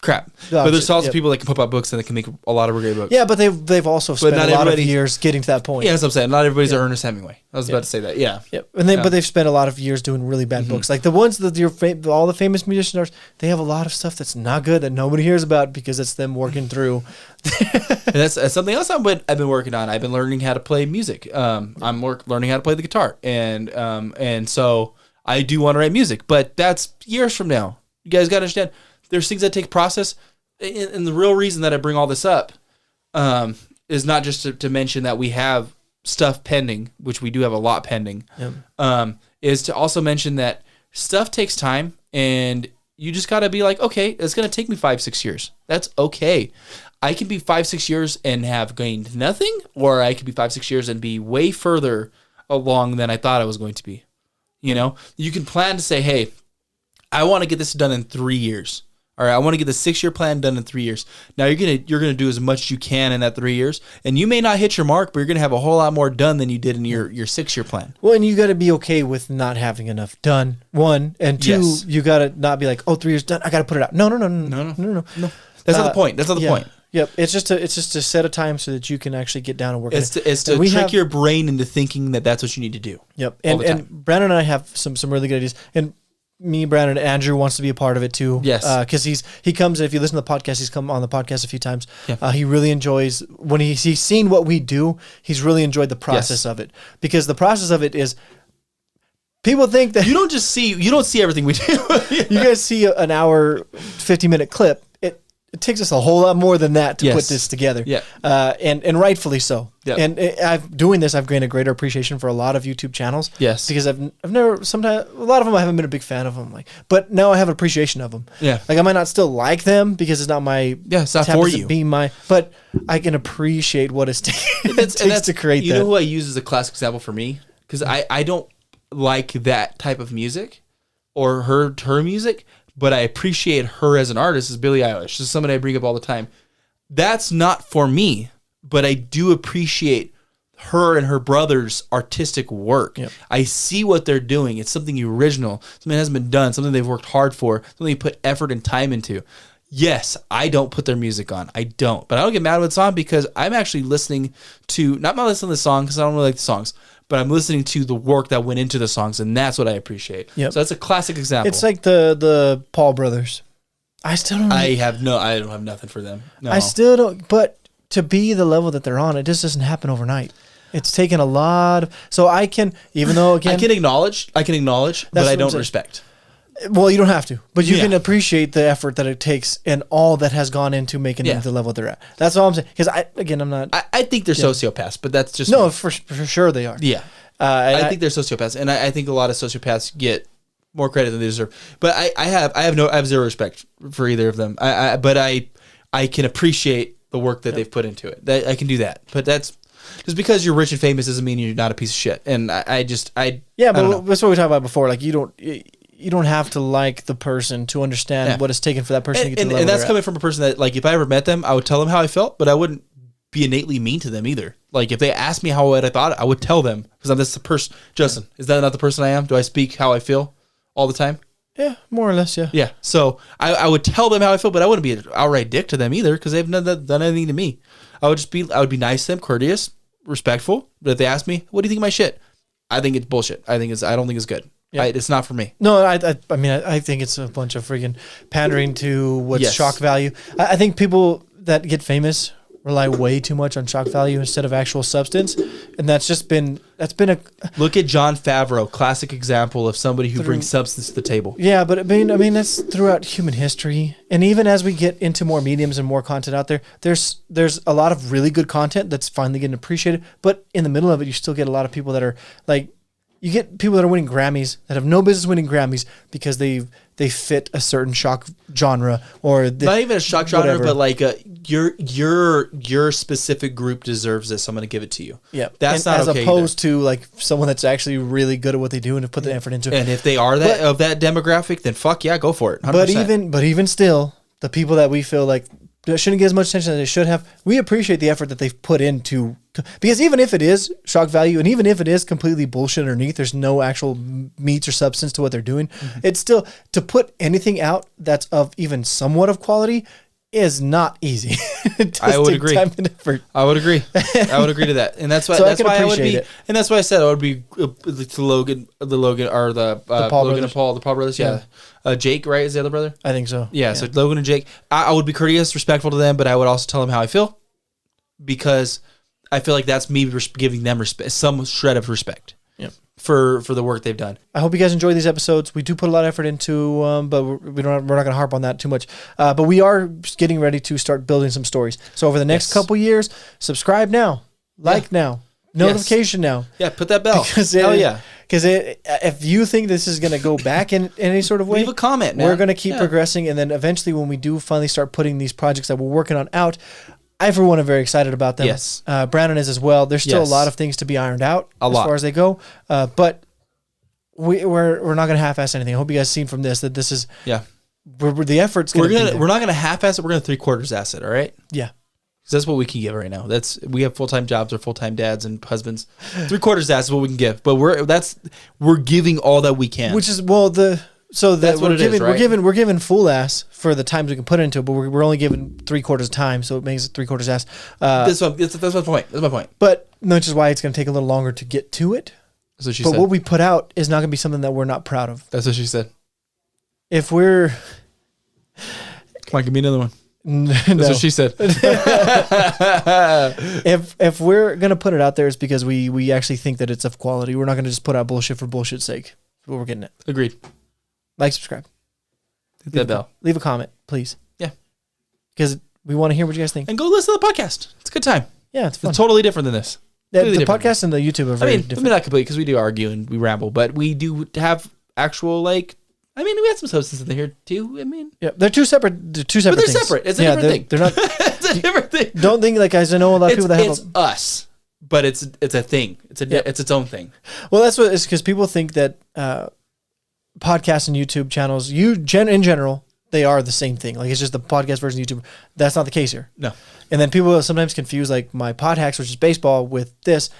crap. But there's also people that can pump out books and that can make a lot of great books. Yeah, but they've also spent a lot of years getting to that point. Yeah, that's what I'm saying. Not everybody's Ernest Hemingway. I was about to say that. Yeah. Yep. But they've spent a lot of years doing really bad books. Like the ones that all the famous musicians are, they have a lot of stuff that's not good that nobody hears about because it's them working through. And that's something else I've been working on. I've been learning how to play music. I'm learning how to play the guitar, and so I do want to write music, but that's years from now. You guys got to understand. There's things that take process, and the real reason that I bring all this up is not just to mention that we have stuff pending, which we do have a lot pending, is to also mention that stuff takes time, and you just got to be like, okay, it's going to take me 5-6 years. That's okay. I can be 5-6 years and have gained nothing, or I could be 5-6 years and be way further along than I thought I was going to be. You know, you can plan to say, hey, I want to get this done in 3 years. All right, I want to get the 6-year plan done in 3 years. Now you're gonna do as much as you can in that 3 years, and you may not hit your mark, but you're gonna have a whole lot more done than you did in your 6-year plan. Well, and you got to be okay with not having enough done. 1 and 2, you got to not be like, oh, 3 years done, I got to put it out. No. That's not the point. That's not the point. Yep, it's just to set a time so that you can actually get down and work. It's to trick your brain into thinking that that's what you need to do. Yep, and Brandon and I have some really good ideas, and me, Brandon, and Andrew wants to be a part of it too. Yes, because he comes. If you listen to the podcast, he's come on the podcast a few times. Yeah. He really enjoys when he's seen what we do. He's really enjoyed the process of it, because the process of it is. People think that you don't see everything we do. You guys see an hour, 50-minute clip. It takes us a whole lot more than that to put this together. Yeah. And rightfully so. Yep. And I've gained a greater appreciation for a lot of YouTube channels. Yes. Because I've never, sometimes, a lot of them I haven't been a big fan of them. But now I have an appreciation of them. Yeah. Like I might not still like them because it's not my. Yeah, it's not for you. But I can appreciate what it takes to create that. You know who I use as a classic example for me? Because I don't like that type of music or her music. But I appreciate her as an artist, is Billie Eilish. This is somebody I bring up all the time. That's not for me, but I do appreciate her and her brother's artistic work. Yep. I see what they're doing. It's something original, something that hasn't been done, something they've worked hard for, something they put effort and time into. Yes, I don't put their music on. I don't. But I don't get mad when it's on because I'm actually listening to, not listening to the song because I don't really like the songs, but I'm listening to the work that went into the songs, and that's what I appreciate. Yep. So that's a classic example. It's like the Paul brothers. I still don't. I don't have nothing for them. No. I still don't. But to be the level that they're on, it just doesn't happen overnight. It's taken a lot of. So I can, even though again, I can acknowledge, but I don't respect. Well, you don't have to, but you can appreciate the effort that it takes and all that has gone into making them the level they're at. That's all I'm saying. Because I'm not. I think they're sociopaths, but that's just no, for sure they are. Yeah, I think they're sociopaths, and I think a lot of sociopaths get more credit than they deserve. But I have zero respect for either of them. But I can appreciate the work that they've put into it. I can do that. But that's. Just because you're rich and famous doesn't mean you're not a piece of shit. And but that's what we talked about before. Like you don't have to like the person to understand what it's taken for that person to get to the level. And that's coming from a person that, like, if I ever met them, I would tell them how I felt, but I wouldn't be innately mean to them either. Like, if they asked me how I thought, I would tell them because I'm just the person. Justin, is that not the person I am? Do I speak how I feel all the time? Yeah, more or less, yeah. Yeah, so I would tell them how I feel, but I wouldn't be an outright dick to them either because they've not done anything to me. I would be nice to them, courteous, respectful. But if they ask me, what do you think of my shit? I think it's bullshit. I don't think it's good. Yeah. It's not for me. No, I mean, I think it's a bunch of friggin' pandering to what's shock value. I think people that get famous rely way too much on shock value instead of actual substance, and that's been a look at Jon Favreau, classic example of somebody who brings substance to the table. Yeah, but I mean that's throughout human history, and even as we get into more mediums and more content out there, there's a lot of really good content that's finally getting appreciated, but in the middle of it, you still get a lot of people that are like. You get people that are winning Grammys that have no business winning Grammys because they fit a certain shock genre or not even a shock genre, but like your specific group deserves this. So I'm going to give it to you. Yeah, that's not as okay opposed to like someone that's actually really good at what they do and have put the effort into it. And if they are of that demographic, then fuck yeah, go for it. 100%. But even still, the people that we feel like shouldn't get as much attention as they should have. We appreciate the effort that they've put into, because even if it is shock value and even if it is completely bullshit underneath, there's no actual meats or substance to what they're doing. It's still, to put anything out that's of even somewhat of quality is not easy. I would agree. I would agree. I would agree to that, and that's why. So that's why I would be. It. And that's why I said I would be to Logan, or the Logan and Paul, the Paul brothers. Yeah. Jake, right, is the other brother? I think so. Yeah. So Logan and Jake, I would be courteous, respectful to them, but I would also tell them how I feel, because I feel like that's me giving them some shred of respect. For the work they've done. I hope you guys enjoy these episodes. We do put a lot of effort into, but we're not going to harp on that too much. But we are getting ready to start building some stories. So over the next couple years, subscribe now, now, notification now. Yeah, put that bell. Hell yeah. Because if you think this is going to go back in any sort of way, leave a comment, man. We're going to keep progressing, and then eventually when we do finally start putting these projects that we're working on out, I, for one, am very excited about them. Yes. Brandon is as well. There's still a lot of things to be ironed out as far as they go. But we're not going to half-ass anything. I hope you guys seen from this that this is the effort's going to be. We're not going to half-ass it. We're going to 3/4 ass it. All right. Yeah. Because that's what we can give right now. We have full-time jobs or full-time dads and husbands. 3/4 ass is what we can give. But we're giving all that we can. Which is that's what it is, right? We're giving full ass for the times we can put into it, but we're only giving 3/4 time, so it makes it 3/4 ass. That's my point. That's my point. But which is why it's going to take a little longer to get to it. That's what she said. But what we put out is not going to be something that we're not proud of. That's what she said. If we're, come on, give me another one. That's what she said. If we're going to put it out there, it's because we actually think that it's of quality. We're not going to just put out bullshit for bullshit's sake. That's what we're getting at. Agreed. Like, subscribe. Hit that bell. Leave a comment, please. Yeah. Because we want to hear what you guys think. And go listen to the podcast. It's a good time. Yeah, it's fun. It's totally different than this. The podcast and the YouTube are very different. I mean, not completely, because we do argue and we ramble, but we do have actual, we had some substance in here too. I mean, yeah, they're two separate. But they're things. Separate. It's a different thing. They're not. It's a different thing. Don't think guys. I know a lot of people that have. It's us, but it's a thing. It's its own thing. Well, that's what it's because people think that podcasts and YouTube channels, in general, they are the same thing. Like, it's just the podcast version of YouTube. That's not the case here. No. And then people sometimes confuse my pod hacks, which is baseball, with this.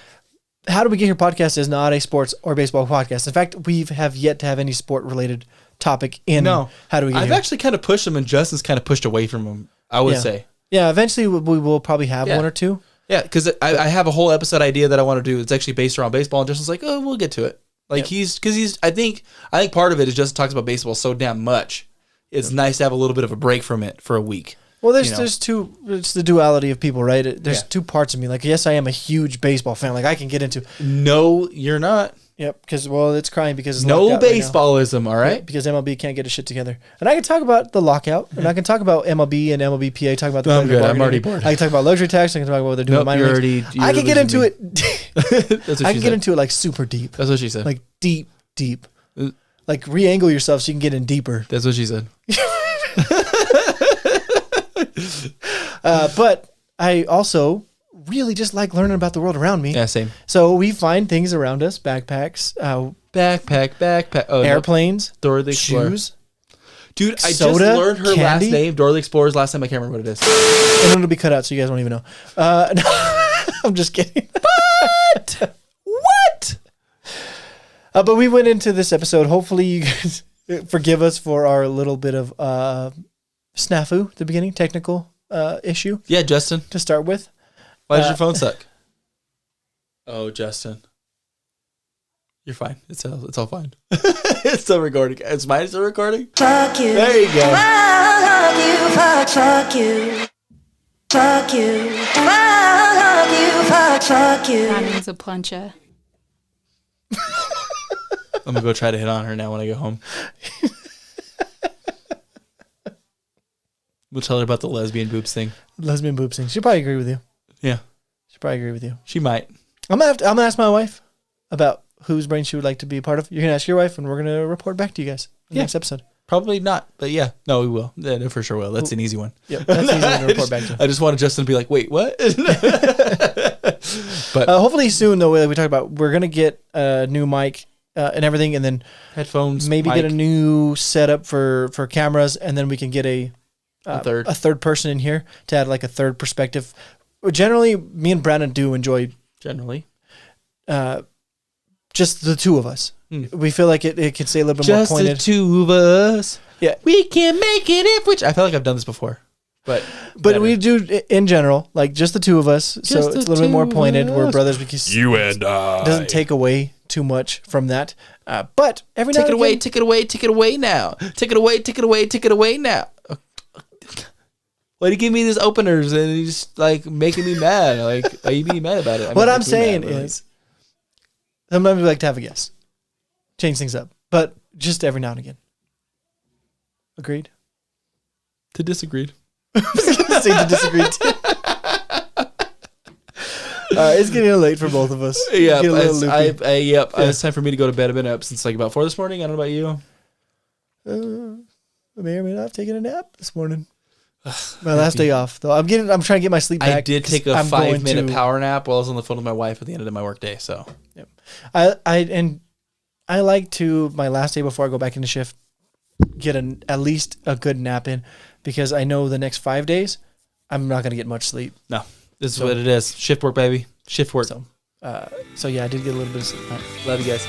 How Do We Get Here podcast is not a sports or baseball podcast. In fact, we have yet to have any sport related topic in How Do We Get Here. I've actually kind of pushed them, and Justin's kind of pushed away from them, I would say. Yeah, eventually we will probably have one or two. Yeah, because I have a whole episode idea that I want to do. It's actually based around baseball, and Justin's like, oh, we'll get to it. I think part of it is Justin talks about baseball so damn much. It's nice to have a little bit of a break from it for a week. Well, there's two. It's the duality of people, right? There's two parts of me. Like, yes, I am a huge baseball fan. Like, I can get into. No, you're not. Yep, because it's crying because it's no baseballism. All right, because MLB can't get his shit together, and I can talk about the lockout, and I can talk about MLB and MLBPA. Talk about the. I'm good. I'm already bored. I can talk about luxury tax. I can talk about what they're doing. I can get into it. I can get into it super deep. That's what she said. Like deep. Like re-angle yourself so you can get in deeper. That's what she said. But I also really just like learning about the world around me. Yeah, same. So we find things around us: backpacks, backpack, airplanes, Dora the Explorer. Shoes. Dude, I just learned her last name. Dora the Explorer's last name. I can't remember what it is. And it'll be cut out, so you guys won't even know. I'm just kidding. What? But we went into this episode. Hopefully, you guys forgive us for our little bit of snafu at the beginning, technical issue. Yeah, Justin. To start with. Why does your phone suck? Oh, Justin. You're fine. It's all fine. It's still recording. It's mine still recording? Fuck you. There you go. Fuck you. Fuck you. Fuck you. Fuck you. Fuck you. Brandon's a plunger. I'm going to go try to hit on her now when I go home. We'll tell her about the lesbian boobs thing. Lesbian boobs thing. She'll probably agree with you. Yeah. She'll probably agree with you. She might. I'm gonna ask my wife about whose brain she would like to be a part of. You're gonna ask your wife, and we're gonna report back to you guys in the next episode. Probably not, but yeah. No, we will. Yeah, for sure will. That's an easy one. Yeah, that's easy to report back to. I just wanted Justin to be like, wait, what? But hopefully soon, though, we talked about, we're gonna get a new mic and everything, and then headphones, maybe mic. get a new setup for cameras, and then we can get a a third person in here to add like a third perspective. Generally, me and Brandon do enjoy just the two of us. We feel like it can stay a little bit more pointed. Just the two of us. Yeah, we can make it if which I feel like I've done this before, but we do in general like just the two of us. So it's a little bit more pointed. We're brothers because you and I doesn't take away too much from that. But every now and again, take it away now. Take it away now. Why do you give me these openers and he's like making me mad? Like, are you being mad about it? What I'm saying is, sometimes we like to have a guest, change things up, but just every now and again. Agreed? To disagreed. Say to disagreed. It's getting late for both of us. Yeah, it's time for me to go to bed. I've been up since like about 4 this morning. I don't know about you. I may or may not have taken a nap this morning. My last day off, though. I'm trying to get my sleep back. I did take a 5-minute power nap while I was on the phone with my wife at the end of my work day. So, yep. I like to my last day before I go back into shift get at least a good nap in because I know the next 5 days I'm not gonna get much sleep. No, this is what it is. Shift work, baby. Shift work. So yeah, I did get a little bit of sleep. Love you guys.